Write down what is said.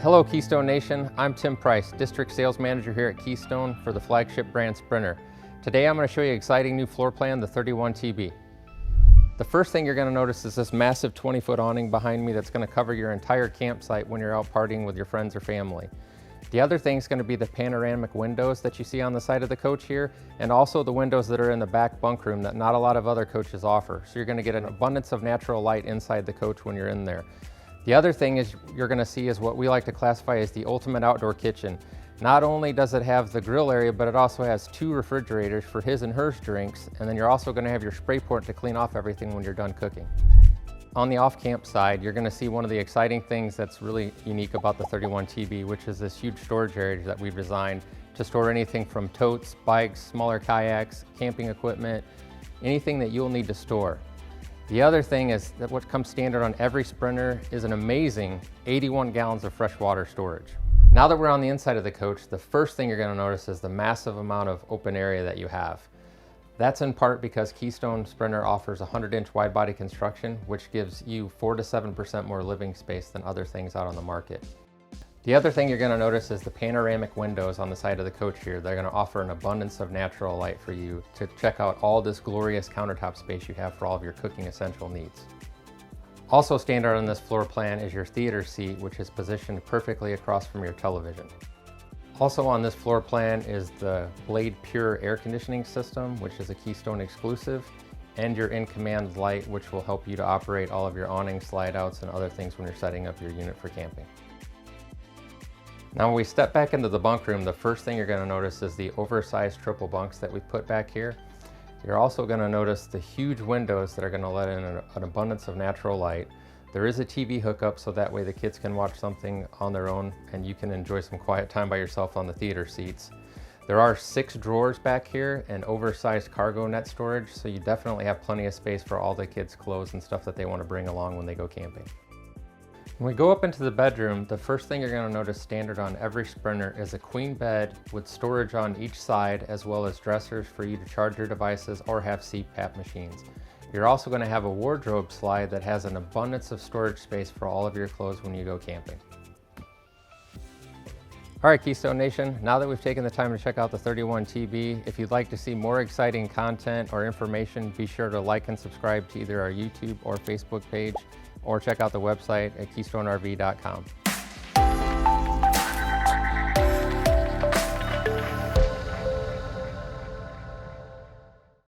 Hello Keystone Nation, I'm Tim Price, District Sales Manager here at Keystone for the flagship brand Sprinter. Today I'm going to show you an exciting new floor plan, the 31TB. The first thing you're going to notice is this massive 20-foot awning behind me that's going to cover your entire campsite when you're out partying with your friends or family. The other thing is going to be the panoramic windows that you see on the side of the coach here, and also the windows that are in the back bunkroom that not a lot of other coaches offer. So you're going to get an abundance of natural light inside the coach when you're in there. The other thing is you're going to see is what we like to classify as the ultimate outdoor kitchen. Not only does it have the grill area, but it also has 2 refrigerators for his and hers drinks, and then you're also going to have your spray port to clean off everything when you're done cooking. On the off-camp side, you're going to see one of the exciting things that's really unique about the 31TB, which is this huge storage area that we've designed to store anything from totes, bikes, smaller kayaks, camping equipment, anything that you'll need to store. The other thing is that what comes standard on every Sprinter is an amazing 81 gallons of fresh water storage. Now that we're on the inside of the coach, the first thing you're going to notice is the massive amount of open area that you have. That's in part because Keystone Sprinter offers 100-inch wide body construction, which gives you 4 to 7% more living space than other things out on the market. The other thing you're going to notice is the panoramic windows on the side of the coach here. They're going to offer an abundance of natural light for you to check out all this glorious countertop space you have for all of your cooking essential needs. Also standard on this floor plan is your theater seat, which is positioned perfectly across from your television. Also on this floor plan is the Blade Pure air conditioning system, which is a Keystone exclusive, and your in-command light, which will help you to operate all of your awning slide outs and other things when you're setting up your unit for camping. Now when we step back into the bunk room, the first thing you're going to notice is the oversized triple bunks that we've put back here. You're also going to notice the huge windows that are going to let in an abundance of natural light. There is a TV hookup, so that way the kids can watch something on their own and you can enjoy some quiet time by yourself on the theater seats. There are 6 drawers back here and oversized cargo net storage, so you definitely have plenty of space for all the kids' clothes and stuff that they want to bring along when they go camping. When we go up into the bedroom, the first thing you're going to notice standard on every Sprinter is a queen bed with storage on each side, as well as dressers for you to charge your devices or have CPAP machines. You're also going to have a wardrobe slide that has an abundance of storage space for all of your clothes when you go camping. All right, Keystone Nation, now that we've taken the time to check out the 31TB, if you'd like to see more exciting content or information, be sure to like and subscribe to either our YouTube or Facebook page, or check out the website at keystonerv.com.